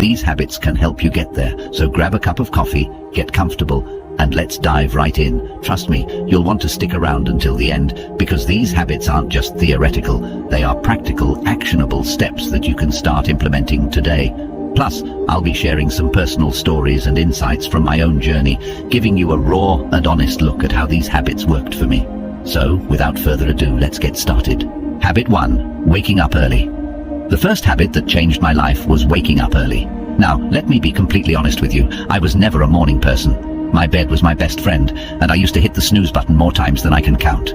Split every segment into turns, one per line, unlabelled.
These habits can help you get there, so grab a cup of coffee, get comfortable, and let's dive right in. Trust me, you'll want to stick around until the end, because these habits aren't just theoretical, they are practical, actionable steps that you can start implementing today. Plus, I'll be sharing some personal stories and insights from my own journey, giving you a raw and honest look at how these habits worked for me. So, without further ado, let's get started. Habit 1. Waking up early. The first habit that changed my life was waking up early. Now, let me be completely honest with you, I was never a morning person. My bed was my best friend, and I used to hit the snooze button more times than I can count.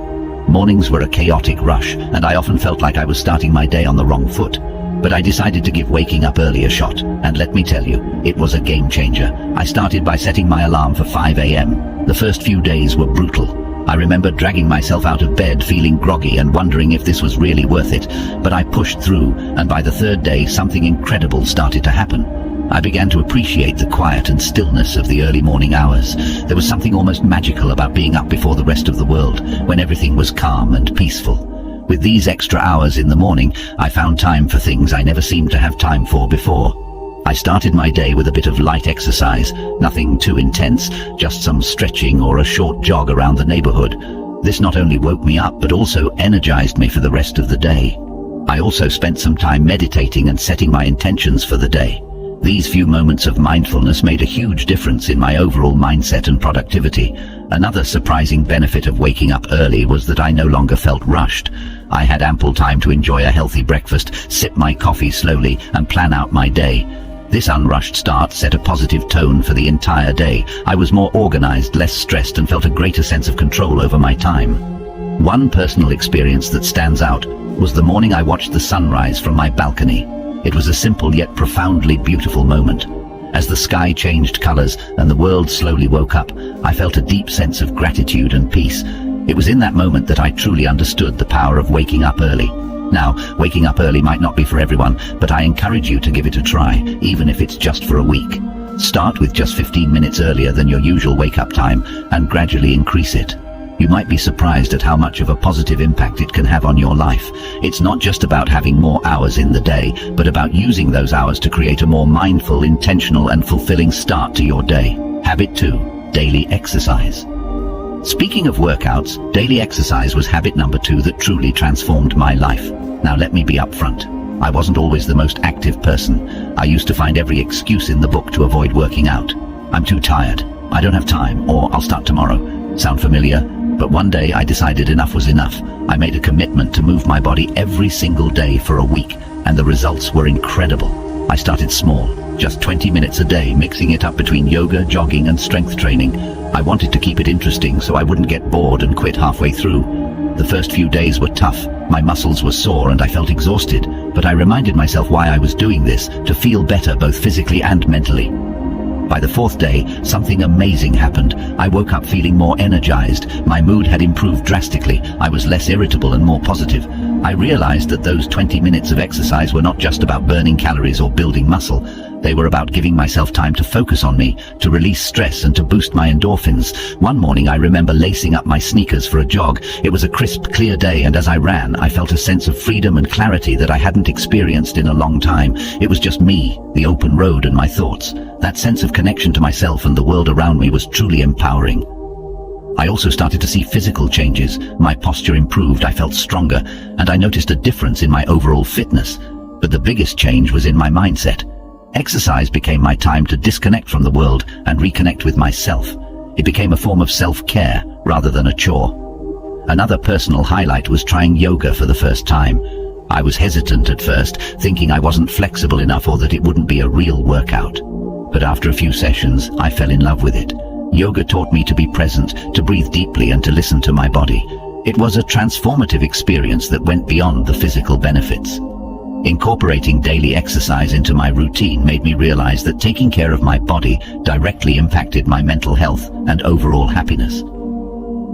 Mornings were a chaotic rush, and I often felt like I was starting my day on the wrong foot. But I decided to give waking up early a shot, and let me tell you, it was a game changer. I started by setting my alarm for 5 a.m. The first few days were brutal. I remember dragging myself out of bed feeling groggy and wondering if this was really worth it, but I pushed through, and by the third day something incredible started to happen. I began to appreciate the quiet and stillness of the early morning hours. There was something almost magical about being up before the rest of the world, when everything was calm and peaceful. With these extra hours in the morning, I found time for things I never seemed to have time for before. I started my day with a bit of light exercise, nothing too intense, just some stretching or a short jog around the neighborhood. This not only woke me up, but also energized me for the rest of the day. I also spent some time meditating and setting my intentions for the day. These few moments of mindfulness made a huge difference in my overall mindset and productivity. Another surprising benefit of waking up early was that I no longer felt rushed. I had ample time to enjoy a healthy breakfast, sip my coffee slowly, and plan out my day. This unrushed start set a positive tone for the entire day. I was more organized, less stressed, and felt a greater sense of control over my time. One personal experience that stands out was the morning I watched the sunrise from my balcony. It was a simple yet profoundly beautiful moment. As the sky changed colors and the world slowly woke up, I felt a deep sense of gratitude and peace. It was in that moment that I truly understood the power of waking up early. Now, waking up early might not be for everyone, but I encourage you to give it a try, even if it's just for a week. Start with just 15 minutes earlier than your usual wake-up time and gradually increase it. You might be surprised at how much of a positive impact it can have on your life. It's not just about having more hours in the day, but about using those hours to create a more mindful, intentional, and fulfilling start to your day. Habit 2. Daily exercise. Speaking of workouts, daily exercise was habit number 2 that truly transformed my life. Now let me be upfront. I wasn't always the most active person. I used to find every excuse in the book to avoid working out. I'm too tired, I don't have time, or I'll start tomorrow. Sound familiar? But one day I decided enough was enough. I made a commitment to move my body every single day for a week, and the results were incredible. I started small, just 20 minutes a day, mixing it up between yoga, jogging, and strength training. I wanted to keep it interesting so I wouldn't get bored and quit halfway through. The first few days were tough. My muscles were sore and I felt exhausted, but I reminded myself why I was doing this, to feel better both physically and mentally. By the 4th day, something amazing happened. I woke up feeling more energized. My mood had improved drastically. I was less irritable and more positive. I realized that those 20 minutes of exercise were not just about burning calories or building muscle. They were about giving myself time to focus on me, to release stress and to boost my endorphins. One morning I remember lacing up my sneakers for a jog. It was a crisp, clear day, and as I ran, I felt a sense of freedom and clarity that I hadn't experienced in a long time. It was just me, the open road, and my thoughts. That sense of connection to myself and the world around me was truly empowering. I also started to see physical changes. My posture improved, I felt stronger, and I noticed a difference in my overall fitness. But the biggest change was in my mindset. Exercise became my time to disconnect from the world and reconnect with myself. It became a form of self-care rather than a chore. Another personal highlight was trying yoga for the first time. I was hesitant at first, thinking I wasn't flexible enough or that it wouldn't be a real workout. But after a few sessions, I fell in love with it. Yoga taught me to be present, to breathe deeply, and to listen to my body. It was a transformative experience that went beyond the physical benefits. Incorporating daily exercise into my routine made me realize that taking care of my body directly impacted my mental health and overall happiness.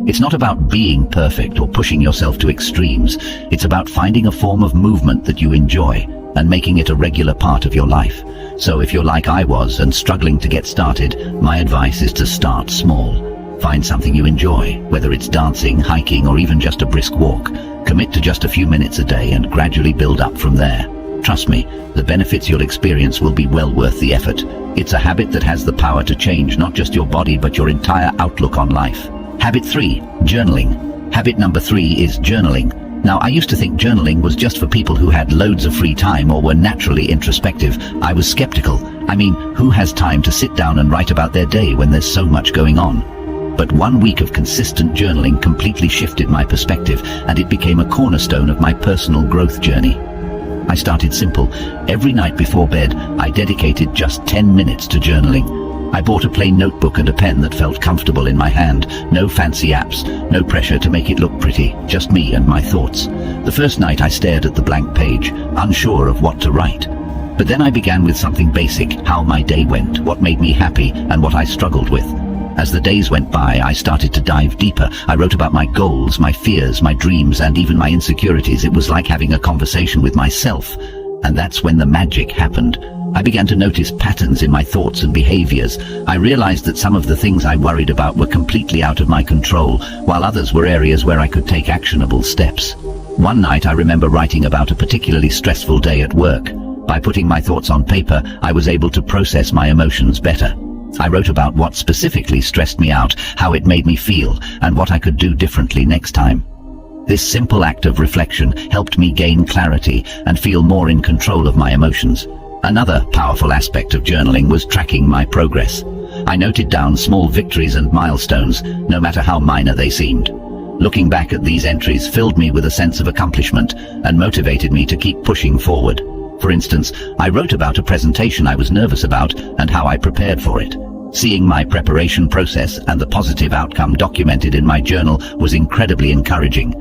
It's not about being perfect or pushing yourself to extremes. It's about finding a form of movement that you enjoy and making it a regular part of your life. So if you're like I was and struggling to get started, my advice is to start small. Find something you enjoy, whether it's dancing, hiking, or even just a brisk walk. Commit to just a few minutes a day and gradually build up from there. Trust me, the benefits you'll experience will be well worth the effort. It's a habit that has the power to change not just your body but your entire outlook on life. Habit 3. Journaling. Habit number 3 is journaling. Now, I used to think journaling was just for people who had loads of free time or were naturally introspective. I was skeptical. I mean, who has time to sit down and write about their day when there's so much going on? But 1 week of consistent journaling completely shifted my perspective, and it became a cornerstone of my personal growth journey. I started simple. Every night before bed, I dedicated just 10 minutes to journaling. I bought a plain notebook and a pen that felt comfortable in my hand. No fancy apps, no pressure to make it look pretty, just me and my thoughts. The first night I stared at the blank page, unsure of what to write. But then I began with something basic: how my day went, what made me happy, and what I struggled with. As the days went by, I started to dive deeper. I wrote about my goals, my fears, my dreams, and even my insecurities. It was like having a conversation with myself. And that's when the magic happened. I began to notice patterns in my thoughts and behaviors. I realized that some of the things I worried about were completely out of my control, while others were areas where I could take actionable steps. One night I remember writing about a particularly stressful day at work. By putting my thoughts on paper, I was able to process my emotions better. I wrote about what specifically stressed me out, how it made me feel, and what I could do differently next time. This simple act of reflection helped me gain clarity and feel more in control of my emotions. Another powerful aspect of journaling was tracking my progress. I noted down small victories and milestones, no matter how minor they seemed. Looking back at these entries filled me with a sense of accomplishment and motivated me to keep pushing forward. For instance, I wrote about a presentation I was nervous about and how I prepared for it. Seeing my preparation process and the positive outcome documented in my journal was incredibly encouraging.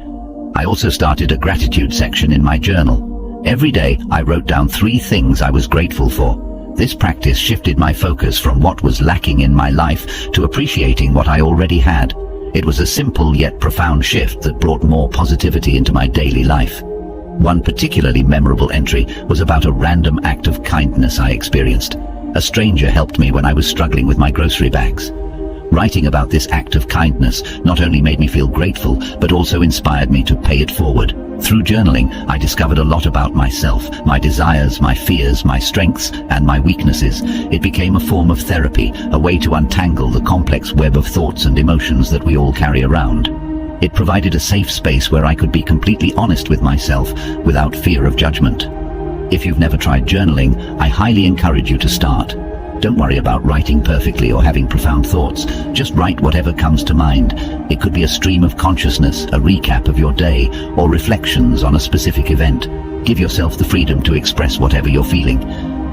I also started a gratitude section in my journal. Every day, I wrote down 3 things I was grateful for. This practice shifted my focus from what was lacking in my life to appreciating what I already had. It was a simple yet profound shift that brought more positivity into my daily life. One particularly memorable entry was about a random act of kindness I experienced. A stranger helped me when I was struggling with my grocery bags. Writing about this act of kindness not only made me feel grateful, but also inspired me to pay it forward. Through journaling, I discovered a lot about myself, my desires, my fears, my strengths, and my weaknesses. It became a form of therapy, a way to untangle the complex web of thoughts and emotions that we all carry around. It provided a safe space where I could be completely honest with myself without fear of judgment. If you've never tried journaling, I highly encourage you to start. Don't worry about writing perfectly or having profound thoughts. Just write whatever comes to mind. It could be a stream of consciousness, a recap of your day, or reflections on a specific event. Give yourself the freedom to express whatever you're feeling.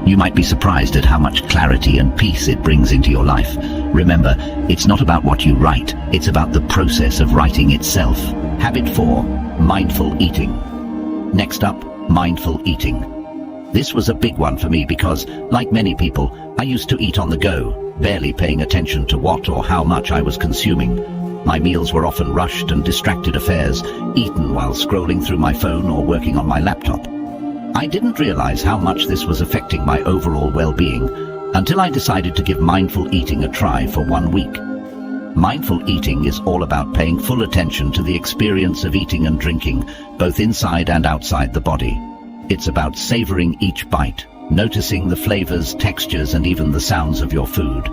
You might be surprised at how much clarity and peace it brings into your life. Remember, it's not about what you write, it's about the process of writing itself. Habit 4. Mindful eating. Next up, mindful eating. This was a big one for me because, like many people, I used to eat on the go, barely paying attention to what or how much I was consuming. My meals were often rushed and distracted affairs, eaten while scrolling through my phone or working on my laptop. I didn't realize how much this was affecting my overall well-being until I decided to give mindful eating a try for 1 week. Mindful eating is all about paying full attention to the experience of eating and drinking, both inside and outside the body. It's about savoring each bite, noticing the flavors, textures, and even the sounds of your food.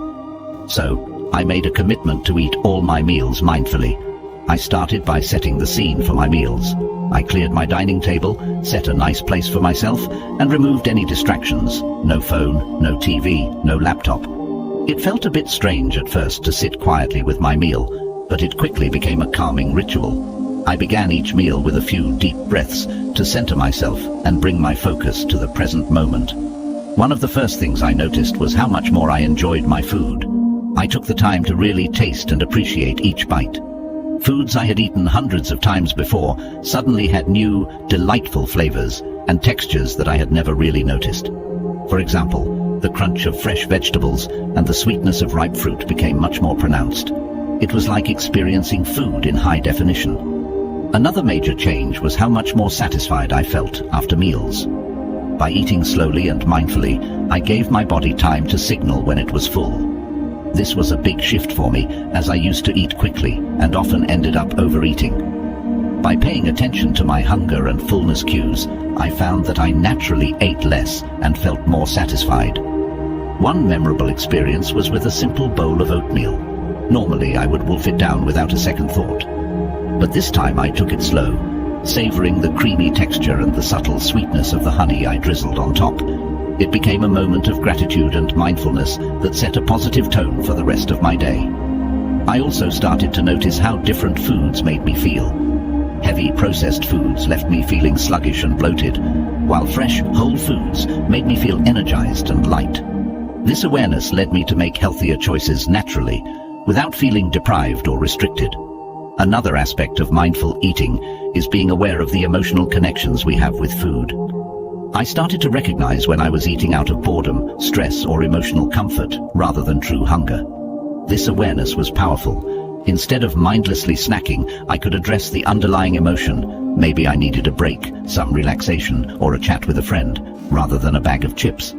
So, I made a commitment to eat all my meals mindfully. I started by setting the scene for my meals. I cleared my dining table, set a nice place for myself, and removed any distractions. No phone, no TV, no laptop. It felt a bit strange at first to sit quietly with my meal, but it quickly became a calming ritual. I began each meal with a few deep breaths to center myself and bring my focus to the present moment. One of the first things I noticed was how much more I enjoyed my food. I took the time to really taste and appreciate each bite. Foods I had eaten hundreds of times before suddenly had new, delightful flavors and textures that I had never really noticed. For example, the crunch of fresh vegetables and the sweetness of ripe fruit became much more pronounced. It was like experiencing food in high definition. Another major change was how much more satisfied I felt after meals. By eating slowly and mindfully, I gave my body time to signal when it was full. This was a big shift for me, as I used to eat quickly and often ended up overeating. By paying attention to my hunger and fullness cues, I found that I naturally ate less and felt more satisfied. One memorable experience was with a simple bowl of oatmeal. Normally, I would wolf it down without a second thought. But this time I took it slow, savoring the creamy texture and the subtle sweetness of the honey I drizzled on top. It became a moment of gratitude and mindfulness that set a positive tone for the rest of my day. I also started to notice how different foods made me feel. Heavy processed foods left me feeling sluggish and bloated, while fresh, whole foods made me feel energized and light. This awareness led me to make healthier choices naturally, without feeling deprived or restricted. Another aspect of mindful eating is being aware of the emotional connections we have with food. I started to recognize when I was eating out of boredom, stress, or emotional comfort, rather than true hunger. This awareness was powerful. Instead of mindlessly snacking, I could address the underlying emotion. Maybe I needed a break, some relaxation, or a chat with a friend, rather than a bag of chips.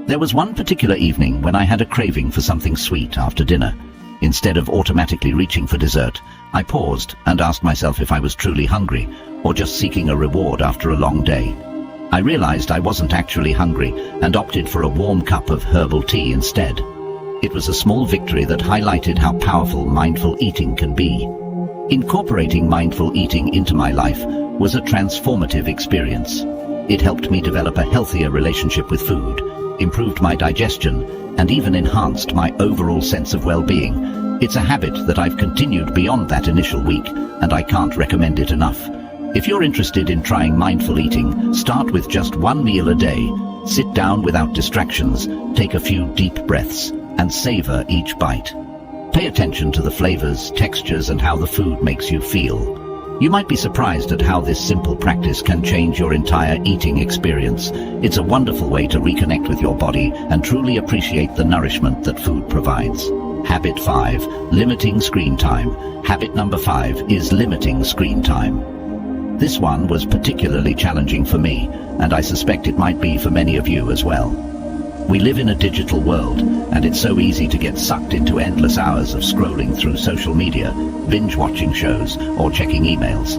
There was one particular evening when I had a craving for something sweet after dinner. Instead of automatically reaching for dessert, I paused and asked myself if I was truly hungry, or just seeking a reward after a long day. I realized I wasn't actually hungry and opted for a warm cup of herbal tea instead. It was a small victory that highlighted how powerful mindful eating can be. Incorporating mindful eating into my life was a transformative experience. It helped me develop a healthier relationship with food, improved my digestion, and even enhanced my overall sense of well-being. It's a habit that I've continued beyond that initial week, and I can't recommend it enough. If you're interested in trying mindful eating, start with just one meal a day. Sit down without distractions, take a few deep breaths, and savor each bite. Pay attention to the flavors, textures, and how the food makes you feel. You might be surprised at how this simple practice can change your entire eating experience. It's a wonderful way to reconnect with your body and truly appreciate the nourishment that food provides. Habit 5. Limiting screen time. Habit number 5 is limiting screen time. This one was particularly challenging for me, and I suspect it might be for many of you as well. We live in a digital world, and it's so easy to get sucked into endless hours of scrolling through social media, binge-watching shows, or checking emails.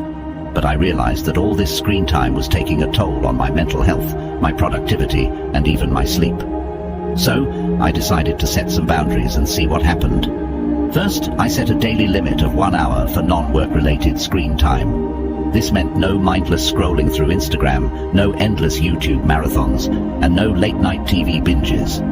But I realized that all this screen time was taking a toll on my mental health, my productivity, and even my sleep. So, I decided to set some boundaries and see what happened. First, I set a daily limit of 1 hour for non-work-related screen time. This meant no mindless scrolling through Instagram, no endless YouTube marathons, and no late-night TV binges.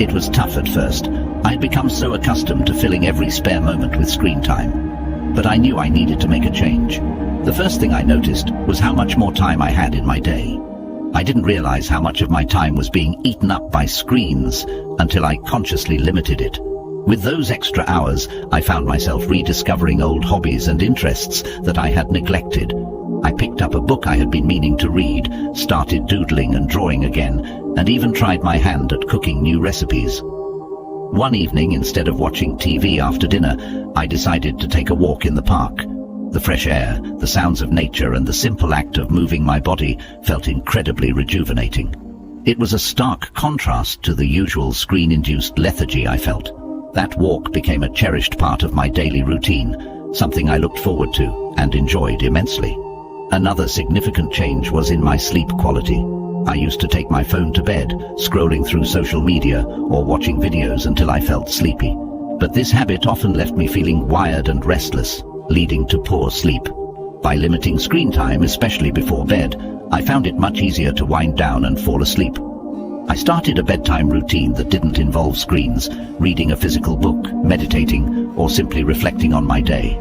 It was tough at first. I had become so accustomed to filling every spare moment with screen time. But I knew I needed to make a change. The first thing I noticed was how much more time I had in my day. I didn't realize how much of my time was being eaten up by screens until I consciously limited it. With those extra hours, I found myself rediscovering old hobbies and interests that I had neglected. I picked up a book I had been meaning to read, started doodling and drawing again, and even tried my hand at cooking new recipes. One evening, instead of watching TV after dinner, I decided to take a walk in the park. The fresh air, the sounds of nature, and the simple act of moving my body felt incredibly rejuvenating. It was a stark contrast to the usual screen-induced lethargy I felt. That walk became a cherished part of my daily routine, something I looked forward to and enjoyed immensely. Another significant change was in my sleep quality. I used to take my phone to bed, scrolling through social media or watching videos until I felt sleepy. But this habit often left me feeling wired and restless, leading to poor sleep. By limiting screen time, especially before bed, I found it much easier to wind down and fall asleep. I started a bedtime routine that didn't involve screens, reading a physical book, meditating, or simply reflecting on my day.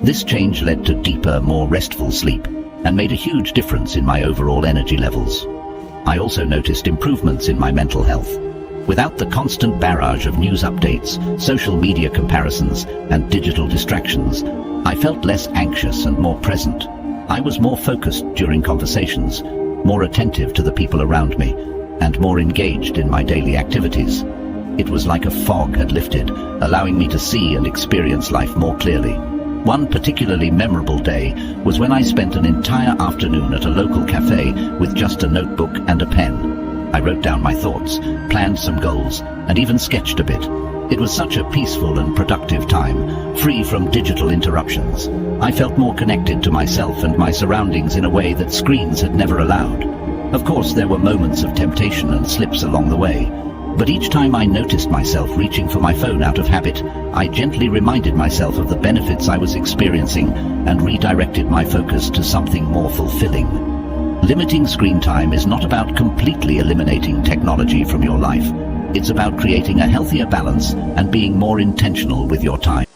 This change led to deeper, more restful sleep and made a huge difference in my overall energy levels. I also noticed improvements in my mental health. Without the constant barrage of news updates, social media comparisons, and digital distractions, I felt less anxious and more present. I was more focused during conversations, more attentive to the people around me, and more engaged in my daily activities. It was like a fog had lifted, allowing me to see and experience life more clearly. One particularly memorable day was when I spent an entire afternoon at a local cafe with just a notebook and a pen. I wrote down my thoughts, planned some goals, and even sketched a bit. It was such a peaceful and productive time, free from digital interruptions. I felt more connected to myself and my surroundings in a way that screens had never allowed. Of course, there were moments of temptation and slips along the way, but each time I noticed myself reaching for my phone out of habit, I gently reminded myself of the benefits I was experiencing and redirected my focus to something more fulfilling. Limiting screen time is not about completely eliminating technology from your life. It's about creating a healthier balance and being more intentional with your time.